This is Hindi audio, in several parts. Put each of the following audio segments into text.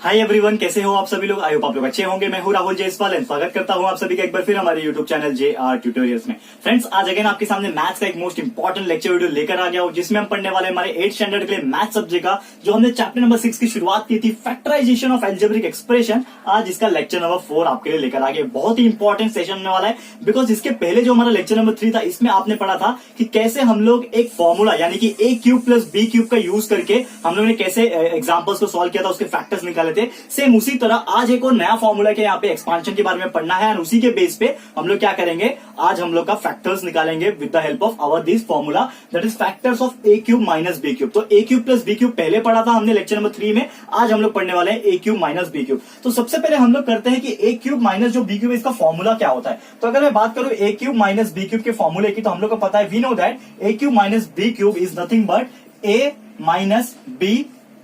हाय एवरीवन, कैसे हो आप सभी लोग। आई होप आप लोग अच्छे होंगे। मैं हूं राहुल जयसवाल एंड स्वागत करता हूं आप सभी का एक बार फिर हमारे यूट्यूब चैनल JR ट्यूटोरियल्स में। फ्रेंड्स, आज अगेन आपके सामने मैथ्स का एक मोस्ट इंपॉर्टेंट लेक्चर वीडियो लेकर आ गया हूं, जिसमें हम पढ़ने वाले हमारे 8th स्टैंडर्ड के लिए मैथ्स सब्जेक्ट का जो हमने चैप्टर नंबर 6 की शुरुआत की थी, फैक्टराइजेशन ऑफ एल्जेब्रिक एक्सप्रेशन। आज इसका लेक्चर नंबर 4 आपके लिए लेकर आ गए। बहुत ही इंपॉर्टेंट सेशन होने वाला है, बिकॉज इसके पहले जो हमारा लेक्चर नंबर 3 था, इसमें आपने पढ़ा था कि कैसे हम लोग एक फॉर्मूला यानी कि a cube plus b cube का यूज करके हम लोग ने कैसे एग्जाम्पल्स को सॉल्व किया था, उसके फैक्टर्स निकाले थे। सेम उसी तरह आज एक और नया फॉर्मूला के यहाँ पे एक्सपांशन के बारे में पढ़ना है, और उसी के बेस पे हम लोग क्या करेंगे, आज हम लोग का फैक्टर्स निकालेंगे with the help of our this formula, that is factors of a cube minus b cube. तो a cube plus b cube पहले पढ़ा था हमने लेक्चर नंबर 3 में, आज हम लोग पढ़ने वाले हैं a cube minus b cube. तो सबसे पहले हम लोग करते हैं कि a क्यूब माइनस जो b क्यूब है, इसका फॉर्मूला क्या होता है। तो अगर मैं बात करूं a cube minus b cube के फॉर्मूले की, तो हम लोग को पता है, we know that a cube minus b cube is nothing but a minus b,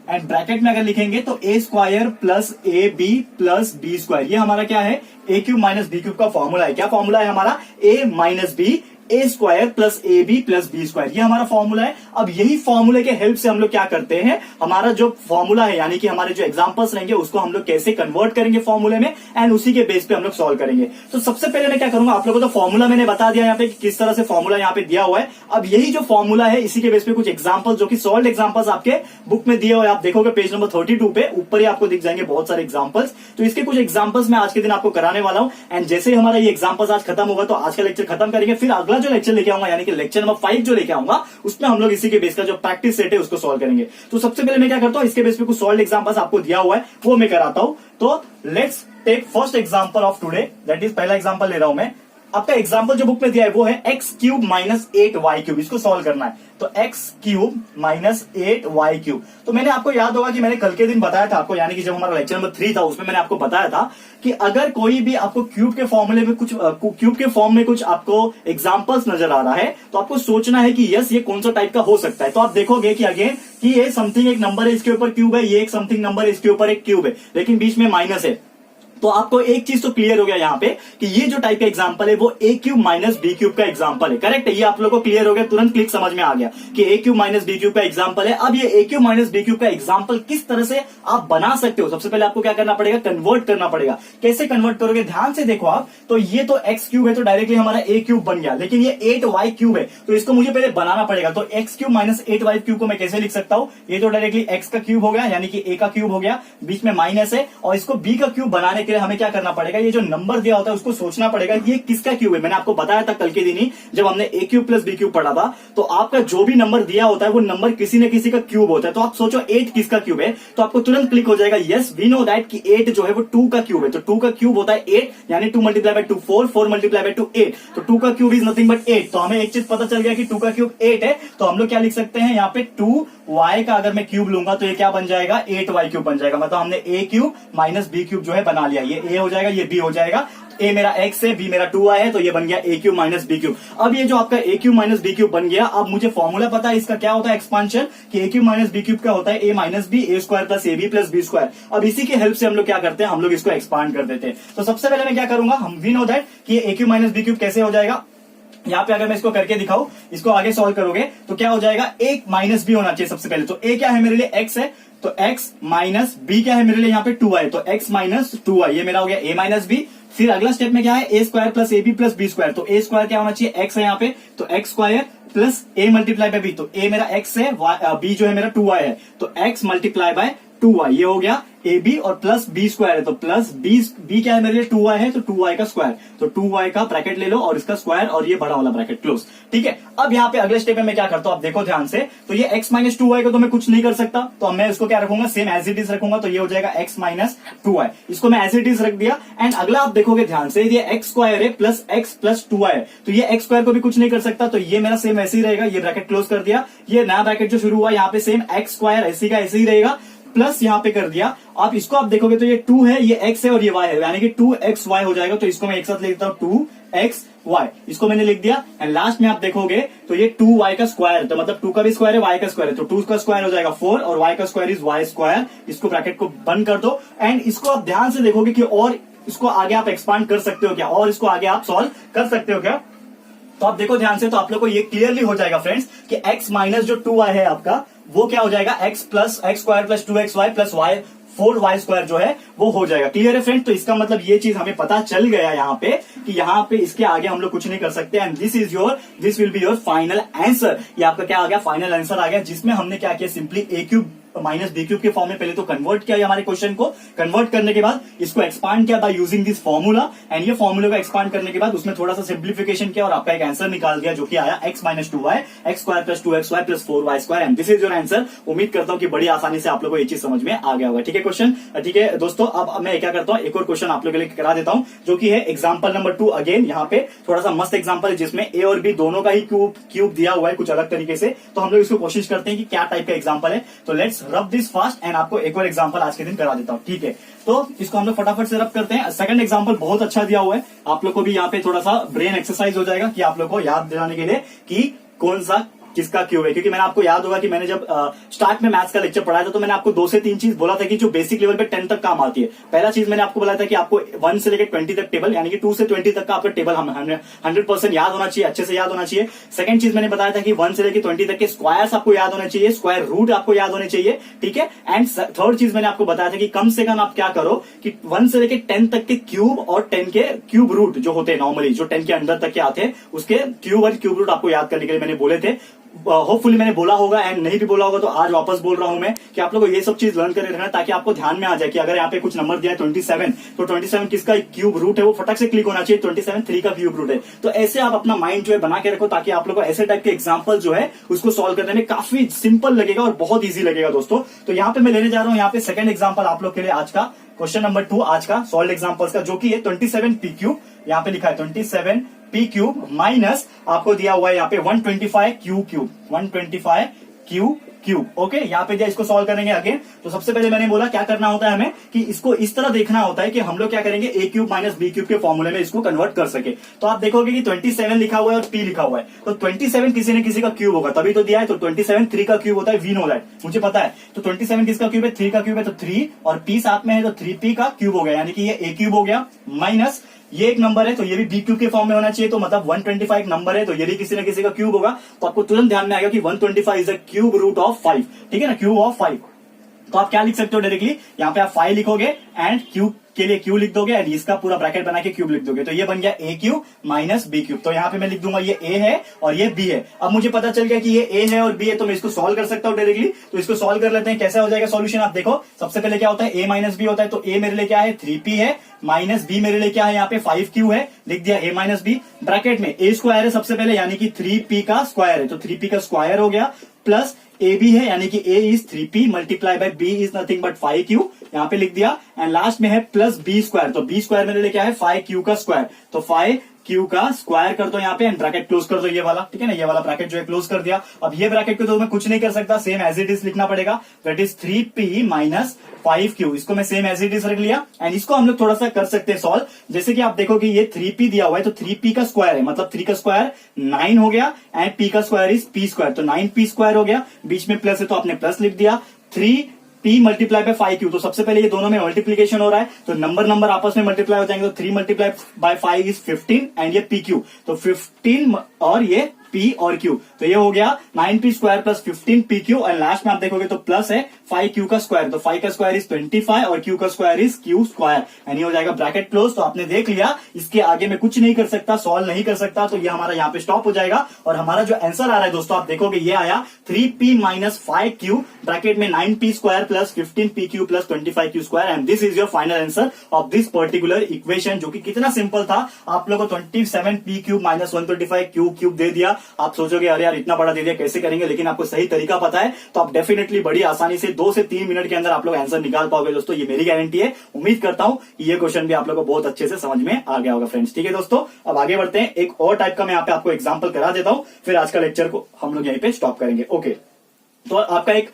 and bracket में अगर लिखेंगे तो a square plus a b plus b square. ये हमारा क्या है, a cube minus b cube का फॉर्मूला है। क्या फॉर्मूला है हमारा, a minus b a square plus a b plus b square, ये हमारा फॉर्मूला है। अब यही फॉर्मूले के हेल्प से हम लोग क्या करते हैं, हमारा जो फॉर्मूला है यानी कि हमारे जो एग्जांपल्स रहेंगे उसको हम लोग कैसे कन्वर्ट करेंगे फॉर्मूले में, एंड उसी के बेस पे हम लोग सॉल्व करेंगे। तो सबसे पहले मैं क्या करूंगा, आप लोगों को तो फॉर्मूला मैंने बता दिया यहाँ पे कि किस तरह से फॉर्मूला यहाँ पे दिया हुआ है। अब यही जो फॉर्मूला है, इसी के बेस पे कुछ एग्जाम्पल जो कि सॉल्व एग्जाम्पल्स आपके बुक में दिए हुए, आप देखोगे पेज नंबर 32 पे ऊपर ही आपको दिख जाएंगे बहुत सारे एग्जाम्पल्स। तो इसके कुछ एग्जाम्पल्स मैं आज के दिन आपको कराने वाला हूं, एंड जैसे ही हमारा ये एग्जाम्पल्स आज खत्म होगा तो आज का लेक्चर खत्म करेंगे। फिर अगला जो लेक्चर लेके आऊंगा यानी कि लेक्चर नंबर 5 जो लेके आऊंगा, उसमें हम लोग इसी के बेस का जो प्रैक्टिस सेट है उसको सॉल्व करेंगे। तो सबसे पहले मैं क्या करता हूं, इसके बेस पे कुछ सॉल्व एग्जांपल्स आपको दिया हुआ है वो मैं कराता हूं। तो let's take first example of today, that is पहला एग्जांपल ले रहा हूं मैं। आपका एग्जाम्पल जो बुक में दिया है वो है x cube minus 8y cube, इसको सॉल्व करना है। तो x cube minus 8y cube. तो मैंने आपको याद होगा कि मैंने कल के दिन बताया था आपको, यानी कि जब हमारा लेक्चर नंबर 3 था उसमें मैंने आपको बताया था कि अगर कोई भी आपको क्यूब के फॉर्मूले में कुछ क्यूब के फॉर्म में कुछ आपको एग्जांपल्स नजर आ रहा है, तो आपको सोचना है कि यस ये कौन सा टाइप का हो सकता है। तो आप देखोगे कि अगेन कि ये समथिंग एक नंबर है, इसके ऊपर क्यूब है, ये एक समथिंग नंबर है, इसके ऊपर एक क्यूब है, लेकिन बीच में माइनस है। तो आपको एक चीज तो क्लियर हो गया यहाँ पे कि ये जो टाइप का एग्जांपल है वो a cube minus b cube का एग्जांपल है। करेक्ट है, ये आप लोगों को क्लियर हो गया, तुरंत क्लिक समझ में आ गया कि a cube minus b cube का एग्जांपल है। अब ये a cube minus b cube का एग्जांपल किस तरह से आप बना सकते हो, सबसे पहले आपको क्या करना पड़ेगा, कन्वर्ट करना पड़ेगा। कैसे कन्वर्ट करोगे, ध्यान से देखो आप। तो ये तो x क्यूब है, तो डायरेक्टली हमारा a क्यूब बन गया, लेकिन ये 8y क्यूब है, तो इसको मुझे पहले बनाना पड़ेगा। तो x cube minus 8y cube को मैं कैसे लिख सकता हूं, ये तो डायरेक्टली x का क्यूब हो गया, यानी कि a का क्यूब हो गया, बीच में माइनस है, और इसको b का क्यूब बनाने के लिए हमें क्या करना पड़ेगा, ये जो नंबर दिया होता है उसको सोचना पड़ेगा कि ये किसका क्यूब है। मैंने आपको बताया था कल के दिन ही जब हमने a cube plus b cube पढ़ा था, तो आपका जो भी नंबर दिया होता है वो नंबर किसी न किसी का क्यूब होता है। तो आप सोचो 8 किसका क्यूब है, तो आपको तुरंत क्लिक हो जाएगा, यस वी नो दैट कि 8 जो है वो 2 का क्यूब है। तो 2 का क्यूब होता है 8, यानी 2 मल्टीप्लाई बाय 2 4, 4 मल्टीप्लाई बाय 2 8। तो 2 का क्यूब इज नथिंग बट 8। तो हमें एक चीज पता चल गया कि 2 का क्यूब 8 है। तो हम लोग क्या लिख सकते हैं, यहाँ पे 2y का अगर मैं क्यूब लूंगा तो ये क्या बन जाएगा, 8y क्यूब बन जाएगा। मतलब हमने a cube minus b cube जो है बना लिया। ये a हो जाएगा, ये b हो जाएगा। a मेरा x है, b मेरा 2y है, तो ये बन गया a cube minus b cube. अब ये जो आपका a cube minus b cube बन गया, अब मुझे फॉर्मूला पता है इसका क्या होता है, एक्सपांशन, कि a cube minus b cube क्या होता है, a minus b, a square plus a b plus b square. अब इसी के हेल्प से हम लोग क्या करते हैं, हम लोग इसको एक्सपांड कर देते हैं। तो सबसे पहले मैं क्या करूंगा, हम वी नो दैट कि a cube minus b cube कैसे हो जाएगा। यहाँ पे अगर मैं इसको करके दिखाऊं, इसको आगे सॉल्व करोगे तो क्या हो जाएगा, एक माइनस बी होना चाहिए सबसे पहले। तो a क्या है मेरे लिए, x है, तो x माइनस b क्या है मेरे लिए यहाँ पे 2y, तो x माइनस 2y, ये मेरा हो गया a माइनस b। फिर अगला स्टेप में क्या है, a square plus a b plus b square. तो a स्क्वायर क्या होना चाहिए, x है यहाँ पे, तो x square plus a multiply by b। तो a मेरा x है, b जो है मेरा 2y है, तो x मल्टीप्लाई बाय 2y, ये हो गया ए बी, और प्लस बी स्क्वायर है, तो प्लस बी क्या है मेरे लिए 2y है, तो 2y का स्क्वायर। तो 2y का ब्रैकेट ले लो और इसका स्क्वायर, और ये बड़ा वाला ब्रैकेट क्लोज। ठीक है, अब यहाँ पे अगले स्टेप में मैं क्या करता हूं, आप देखो ध्यान से। तो ये x माइनस 2y को तो मैं कुछ नहीं कर सकता, तो मैं इसको क्या रखूंगा, सेम एज इट इज रखूंगा। तो ये हो जाएगा x माइनस 2y, इसको मैं एज इट इज रख दिया। एंड अगला आप देखोगे ध्यान से, ये x स्क्वायर है प्लस x प्लस 2y है, तो ये x स्क्वायर को भी कुछ नहीं कर सकता, तो ये मेरा सेम ऐसे ही रहेगा, ये ब्रैकेट क्लोज कर दिया। ये नया ब्रैकेट जो शुरू हुआ यहाँ पे सेम x स्क्वायर ऐसी का ऐसे ही रहेगा, प्लस यहाँ पे कर दिया। आप इसको आप देखोगे तो ये 2 है, ये x है और ये y है, यानी कि 2xy हो जाएगा। तो इसको मैं एक साथ लिख देता हूँ, 2xy, इसको मैंने लिख दिया। एंड लास्ट में आप देखोगे तो ये 2y का स्क्वायर, तो मतलब 2 का भी स्क्वायर है, y का स्क्वायर है, तो 2 का स्क्वायर हो जाएगा 4, और y का स्क्वायर इज y स्क्वायर। इसको ब्रैकेट को बंद कर दो। एंड इसको आप ध्यान से देखोगे कि और इसको आगे आप एक्सपांड कर सकते हो क्या, और इसको आगे आप सॉल्व कर सकते हो क्या। तो आप देखो ध्यान से, तो आप लोग को ये क्लियरली हो जाएगा फ्रेंड्स कि x माइनस जो 2y है आपका, वो क्या हो जाएगा, x plus x square plus 2xy plus y 4y² जो है वो हो जाएगा। क्लियर है फ्रेंड? तो इसका मतलब ये चीज हमें पता चल गया यहाँ पे कि यहाँ पे इसके आगे हम लोग कुछ नहीं कर सकते, and this will be your final answer. ये आपका क्या आ गया? फाइनल आंसर आ गया, जिसमें हमने क्या किया, सिंपली a³ माइनस b³ के फॉर्म में पहले तो कन्वर्ट किया हमारे क्वेश्चन को। कन्वर्ट करने के बाद इसको एक्सपांड किया by using this formula, and ये फॉर्मूला को एक्सपांड करने के बाद उसमें थोड़ा सा सिंप्लीफिकेशन किया और आपका एक आंसर निकाल दिया, जो कि आया x minus 2y x² plus 2xy plus 4y², and this is your answer. उम्मीद करता हूं कि बड़ी आसानी से आप लोगों को ये चीज समझ में आ गया होगा। ठीक है क्वेश्चन? ठीक है दोस्तों, अब मैं क्या करता हूं, एक और क्वेश्चन आप लोगों के लिए करा देता हूं, जो कि है एग्जाम्पल नंबर 2। अगेन यहाँ पे थोड़ा सा मस्त एग्जाम्पल है, जिसमें a और b दोनों का ही क्यूब दिया हुआ है कुछ अलग तरीके से। तो हम लोग इसको कोशिश करते हैं कि क्या टाइप का एग्जाम्पल है। तो let's rub this fast, and आपको एक और एग्जांपल आज के दिन करा देता हूं। ठीक है, तो इसको हम लोग फटाफट से रब करते हैं। सेकंड एग्जांपल बहुत अच्छा दिया हुआ है, आप लोग को भी यहाँ पे थोड़ा सा ब्रेन एक्सरसाइज हो जाएगा कि आप लोग को याद दिलाने के लिए कि कौन सा किसका क्यूब है। क्योंकि मैंने आपको याद होगा कि मैंने जब स्टार्ट में मैथ्स का लेक्चर पढ़ाया था, तो मैंने आपको 2 से 3 चीज बोला था कि जो बेसिक लेवल पे 10 तक काम आती है। पहला चीज मैंने आपको बोला था कि आपको 1 से लेकर 20 तक टेबल, यानी कि 2 से 20 तक का आपका टेबल 100% याद होना चाहिए, अच्छे से याद होना चाहिए। सेकंड चीज मैंने बताया था कि 1 से लेकर 20 तक के स्क्वायर्स आपको याद होने चाहिए, स्क्वायर रूट आपको याद होने चाहिए। ठीक है, एंड थर्ड चीज मैंने आपको बताया था कि कम से कम आप क्या करो कि 1 से लेकर 10 तक के क्यूब और 10 के क्यूब रूट जो होते हैं नॉर्मली, जो 10 के अंदर तक के आते हैं, उसके क्यूब और क्यूब रूट आपको याद करने के लिए मैंने बोले थे। होपफुली मैंने बोला होगा, एंड नहीं भी बोला होगा तो आज वापस बोल रहा हूं मैं कि आप लोगों को ये सब चीज लर्न करके रखना, ताकि आपको ध्यान में आ जाए कि अगर यहाँ पे कुछ नंबर दिया है 27, तो 27 किसका क्यूब रूट है वो फटक से क्लिक होना चाहिए, 27 3 का क्यूब रूट है। तो ऐसे आप अपना माइंड जो है बना के रखो, ताकि आप लोग को ऐसे टाइप के एग्जाम्पल जो है उसको सॉल्व करने में काफी सिंपल लगेगा और बहुत ईजी लगेगा दोस्तों। तो यहाँ पे मैं लेने जा रहा हूँ यहाँ पे सेकंड एग्जाम्पल आप लोग के लिए आज का, क्वेश्चन नंबर 2 आज का सॉल्व एग्जाम्पल्स का, जो कि है 27p³। यहाँ पे लिखा है 27p³ माइनस आपको दिया हुआ है यहाँ पे 125q³। ओके, यहाँ पे इसको सॉल्व करेंगे अगेन। तो सबसे पहले मैंने बोला क्या करना होता है हमें कि इसको इस तरह देखना होता है कि हम लोग क्या करेंगे, a³ माइनस b³ के फॉर्मूले में इसको कन्वर्ट कर सके। तो आप देखोगे कि 27 लिखा हुआ है और p लिखा हुआ है, तो 27 किसी न किसी का क्यूब होगा, तभी तो दिया है। तो 27 3 का क्यूब होता है, वी नो दैट, मुझे पता है। तो 27 किसका क्यूब है? 3 का क्यूब है, तो 3 और p साथ में है तो 3p का क्यूब हो गया, यानी कि ये a³ हो गया, माइनस ये एक नंबर है तो ये भी b³ के फॉर्म में होना चाहिए, तो मतलब 125 नंबर है तो ये भी किसी न किसी का क्यूब होगा। तो आपको तुरंत ध्यान में आएगा कि 125 is the cube root of 5। ठीक है ना, क्यूब ऑफ 5। तो आप क्या लिख सकते हो डायरेक्टली, यहाँ पे आप 5 लिखोगे एंड क्यूब के लिए क्यू लिख दोगे, एंड इसका पूरा ब्रैकेट बना के क्यूब लिख दोगे, तो ये बन गया a³ माइनस b³। तो यहाँ पे मैं लिख दूंगा ये a है और ये b है। अब मुझे पता चल गया कि ये a है और b है, तो मैं इसको सॉल्व कर सकता हूँ डायरेक्टली। तो इसको सॉल्व कर लेते हैं, कैसा हो जाएगा सॉल्यूशन। आप देखो सबसे पहले क्या होता है, a माइनस b होता है, तो a मेरे लिए क्या है 3p है, माइनस b मेरे लिए क्या है यहाँ पे 5q है, लिख दिया a माइनस b। ब्रैकेट में a² है सबसे पहले, यानी कि 3p का स्क्वायर है, तो 3p का स्क्वायर हो गया, प्लस ab है, यानी कि a is 3p multiply by b is nothing but 5q, यहाँ पे लिख दिया। एंड लास्ट में है प्लस b², तो b² मेरे लिए क्या है 5q का स्क्वायर, तो 5q का स्क्वायर कर दो यहाँ पे, एंड ब्रैकेट क्लोज कर दो ये वाला। ठीक है ना, ये वाला ब्रैकेट जो है क्लोज कर दिया। अब ये ब्रैकेट को तो मैं कुछ नहीं कर सकता, सेम एज इट इज लिखना पड़ेगा, that is 3p minus 5q। इसको मैं सेम एज इट इज रख लिया, एंड इसको हम लोग थोड़ा सा कर सकते हैं सॉल्व। जैसे कि आप देखोगे ये 3p दिया हुआ है, तो 3p का स्क्वायर है, मतलब 3 का स्क्वायर 9 हो गया, एंड p का स्क्वायर इज p², तो 9p² हो गया, बीच में प्लस है तो आपने प्लस लिख दिया। 3p मल्टीप्लाई बाय 5q, तो सबसे पहले ये दोनों में मल्टीप्लीकेशन हो रहा है, तो नंबर आपस में मल्टीप्लाई हो जाएंगे, तो 3 मल्टीप्लाई बाय 5 इज 15, एंड ये pq, तो 15 और ये p और q, तो ये हो गया 9p² प्लस 15pq, और लास्ट में आप देखोगे तो प्लस है 5q का स्क्वायर, तो 5 का स्क्वायर इज 25 और q का स्क्वायर इज q², एंड ये हो जाएगा ब्रैकेट क्लोज। तो आपने देख लिया, इसके आगे में कुछ नहीं कर सकता, सॉल्व नहीं कर सकता, तो ये हमारा यहाँ पे स्टॉप हो जाएगा। और हमारा जो आंसर आ रहा है दोस्तों, आप देखोगे ये आया 3p माइनस 5q, ब्रैकेट में 9p² plus 15pq plus 25q², and this is your final answer of this particular equation, जो कि कितना सिंपल था। आप लोगों को 27p³ माइनस 125q³ दे दिया। आप सोचोगे अरे यार इतना बड़ा दे दिया कैसे करेंगे, लेकिन आपको सही तरीका पता है तो आप डेफिनेटली बड़ी आसानी से 2 से 3 मिनट के अंदर आप लोग आंसर निकाल पाओगे दोस्तों, ये मेरी गारंटी है। उम्मीद करता हूं ये क्वेश्चन भी आप लोगों को बहुत अच्छे से समझ में आ गया होगा फ्रेंड्स। ठीक है दोस्तों, अब आगे बढ़ते हैं, एक और टाइप का मैं यहाँ पे आपको एग्जाम्पल करा देता हूं, फिर आज का लेक्चर को हम लोग यहीं पे स्टॉप करेंगे। ओके, तो आपका एक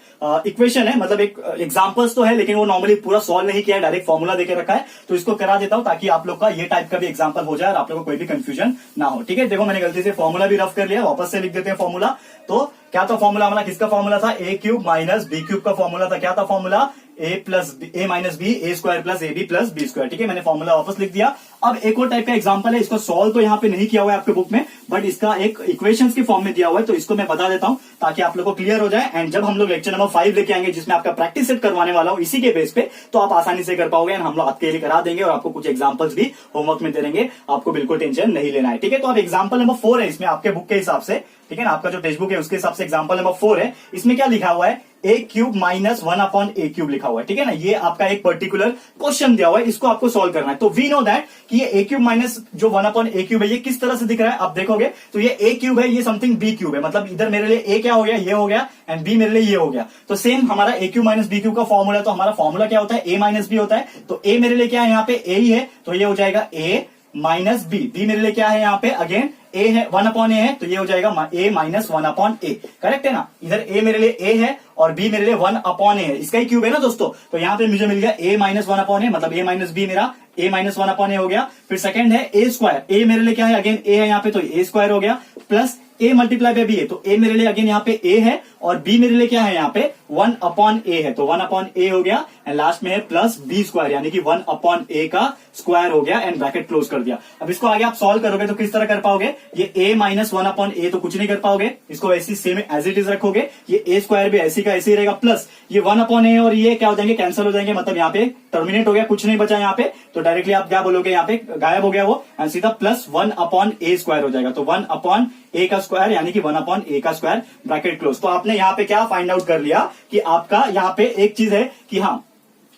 इक्वेशन है, मतलब एक एग्जांपल्स तो है, लेकिन वो नॉर्मली पूरा सॉल्व नहीं किया है, डायरेक्ट फॉर्मूला देके रखा है, तो इसको करा देता हूं ताकि आप लोग का ये टाइप का भी एग्जांपल हो जाए और आप लोग को कोई भी कंफ्यूजन ना हो। ठीक है, देखो मैंने गलती से फॉर्मूला भी रफ कर लिया, वापस से लिख देते हैं फॉर्मूला। तो क्या था फॉर्मूला हमारा, किसका फॉर्मूला था, a cube minus b cube का फॉर्मूला था। क्या था formula, a minus b, a square plus a b plus b square. ठीक है, मैंने फॉर्मूला वापस लिख दिया। अब एक और टाइप का एग्जांपल है, इसको सॉल्व तो यहाँ पे नहीं किया हुआ है आपके बुक में, बट इसका एक इक्वेशंस की फॉर्म में दिया हुआ है, तो इसको मैं बता देता हूं ताकि आप लोग को क्लियर हो जाए। एंड जब हम लोग लेक्चर नंबर 5 लेके आएंगे जिसमें आपका प्रैक्टिस सेट करवाने वाला हूं इसी के बेस पे, तो आप आसानी से कर पाओगे। एंड हम लोग आपके लिए करा देंगे और आपको कुछ एग्जाम्पल्स भी होमवर्क में दे देंगे, आपको बिल्कुल टेंशन नहीं लेना है। ठीक है, तो अब एग्जाम्पल नंबर 4 है इसमें आपके बुक के हिसाब से। ठीक है ना, आपका जो टेक्स्ट बुक है उसके हिसाब से एग्जाम्पल नंबर 4 है। इसमें क्या लिखा हुआ है, ए क्यूब माइनस 1 अपॉन ए क्यूब लिखा हुआ है। ठीक है ना, ये आपका एक पर्टिकुलर क्वेश्चन दिया हुआ है, इसको आपको सॉल्व करना है। तो वी नो दैट कि ये ए क्यूब माइनस जो 1 अपॉन ए क्यूब है ये किस तरह से दिख रहा है, आप देखोगे तो ये ए क्यूब है, ये समथिंग बी क्यूब है। मतलब इधर मेरे लिए ए क्या हो गया, ये हो गया, एंड बी मेरे लिए ये हो गया। तो सेम हमारा ए क्यूब माइनस बी क्यूब का फॉर्मूला, तो हमारा फॉर्मूला क्या होता है, ए माइनस बी होता है। तो ए मेरे लिए क्या है, यहाँ पे ए ही है, तो ये हो जाएगा ए माइनस बी। बी मेरे लिए क्या है, यहाँ पे अगेन ए है, 1 अपॉन ए है, तो ये हो जाएगा ए माइनस 1 अपॉन ए। करेक्ट है ना, इधर ए मेरे लिए ए है और बी मेरे लिए 1 अपॉन ए है, इसका ही क्यूब है ना दोस्तों। तो यहाँ पे मुझे मिल गया ए माइनस 1 अपॉन ए, मतलब ए माइनस बी मेरा ए माइनस 1 अपॉन ए हो गया। फिर सेकंड है ए स्क्वायर, ए मेरे लिए क्या है, अगेन ए है यहाँ पे, तो ए स्क्वायर हो गया, प्लस ए मल्टीप्लाई पे बी है, तो ए मेरे लिए अगेन यहाँ पे ए है और बी मेरे लिए क्या है, यहाँ पे 1 अपॉन ए है, तो 1 अपॉन ए हो गया। एंड लास्ट में है प्लस बी स्क्वायर, यानी कि 1 अपॉन ए का स्क्वायर हो गया, एंड ब्रैकेट क्लोज कर दिया। अब इसको आगे आप सॉल्व करोगे तो किस तरह कर पाओगे, ये ए माइनस 1 अपॉन ए तो कुछ नहीं कर पाओगे, इसको ऐसी सेम एज इट इज रखोगे, ये ए स्क्वायर भी ऐसी का ऐसे ही रहेगा, प्लस ये 1 अपॉन ए और ये क्या हो जाएंगे, कैंसिल हो जाएंगे, मतलब यहाँ पे टर्मिनेट हो गया, कुछ नहीं बचा यहाँ पे। तो डायरेक्टली आप क्या बोलोगे, यहाँ पे गायब हो गया वो, एंड सीधा प्लस 1 अपॉन ए स्क्वायर हो जाएगा। तो 1 अपॉन ए का स्क्वायर यानी कि 1 अपॉन ए का स्क्वायर, ब्रैकेट क्लोज। तो आपने यहाँ पे क्या फाइंड आउट कर लिया कि आपका यहाँ पे एक चीज है कि हाँ,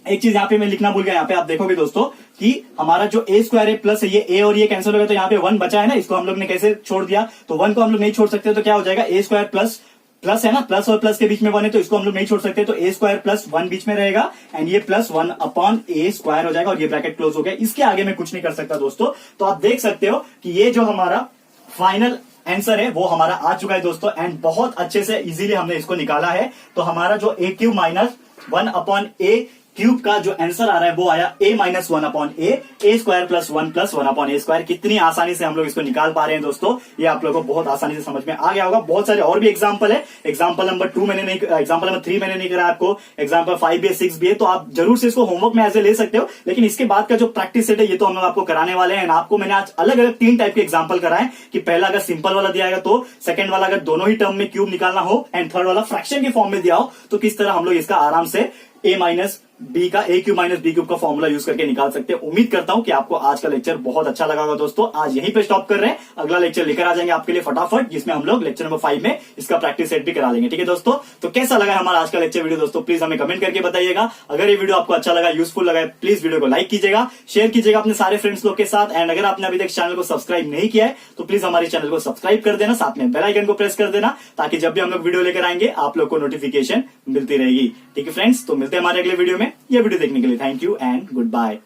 एक चीज यहाँ पे मैं लिखना भूल गया, यहाँ पे आप देखोगे दोस्तों कि हमारा जो ए स्क्वायर है प्लस ये ए और ये कैंसिल हो गया, तो यहाँ पे 1 बचा है ना, इसको हम लोग ने कैसे छोड़ दिया, तो 1 को हम लोग नहीं छोड़ सकते, तो क्या हो जाएगा, ए स्क्वायर प्लस प्लस है ना, प्लस और प्लस के बीच में 1 है, तो इसको हम लोग नहीं छोड़ सकते, तो ए स्क्वायर प्लस 1 बीच में रहेगा, एंड ये प्लस 1 अपॉन ए स्क्वायर हो जाएगा, और ये ब्रैकेट क्लोज हो गया। इसके आगे मैं कुछ नहीं कर सकता दोस्तों। तो आप देख सकते हो कि ये जो हमारा फाइनल आंसर है वो हमारा आ चुका है दोस्तों, एंड बहुत अच्छे से इजीली हमने इसको निकाला है। तो हमारा जो ए क्यूब माइनस 1 अपॉन ए क्यूब का जो आंसर आ रहा है वो आया ए माइनस 1 अपॉन ए स्क्वायर प्लस 1 अपॉन ए स्क्वायर। कितनी आसानी से हम लोग इसको निकाल पा रहे हैं दोस्तों, ये आप लोगों को बहुत आसानी से समझ में आ गया होगा। बहुत सारे और भी एग्जांपल है, एग्जांपल नंबर 2 मैंने नहीं, एग्जांपल नंबर 3 मैंने नहीं करा आपको, एग्जांपल 5 भी है, 6 भी है, तो आप जरूर से इसको होमवर्क में ऐसे ले सकते हो। लेकिन इसके बाद का जो प्रैक्टिस सेट है ये तो हम लोग आपको कराने वाले हैं। आपको मैंने आज अलग अलग 3 टाइप के एग्जाम्पल कराए कि पहला अगर सिंपल वाला दिया है तो, सेकंड वाला अगर दोनों ही टर्म में क्यूब निकालना हो, एंड थर्ड वाला फ्रैक्शन के फॉर्म में दिया हो, तो किस तरह हम लोग इसका आराम से ए माइनस बी का ए क्यूब माइनस बी क्यूब का फॉर्मूला यूज करके निकाल सकते हैं। उम्मीद करता हूं कि आपको आज का लेक्चर बहुत अच्छा लगा होगा दोस्तों। आज यहीं पे स्टॉप कर रहे हैं, अगला लेक्चर लेकर आ जाएंगे आपके लिए फटाफट, जिसमें हम लोग लेक्चर नंबर 5 में इसका प्रैक्टिस सेट भी करा लेंगे। ठीक है दोस्तों, तो कैसा लगा हमारा आज का लेक्चर वीडियो दोस्तों, प्लीज हमें कमेंट करके बताइएगा। अगर ये वीडियो आपको अच्छा लगा, यूजफुल लगा, प्लीज वीडियो को लाइक कीजिएगा, शेयर कीजिएगा अपने सारे फ्रेंड्स लोग के साथ। एंड अगर आपने अभी तक चैनल को सब्सक्राइब नहीं किया है तो प्लीज हमारे चैनल को सब्सक्राइब कर देना, साथ में बेल आइकन को प्रेस कर देना, ताकि जब भी हम लोग वीडियो लेकर आएंगे आप लोग को नोटिफिकेशन मिलती रहेगी। ठीक है फ्रेंड्स, तो मिलते हैं हमारे अगले वीडियो में। ये वीडियो देखने के लिए thank you and good bye.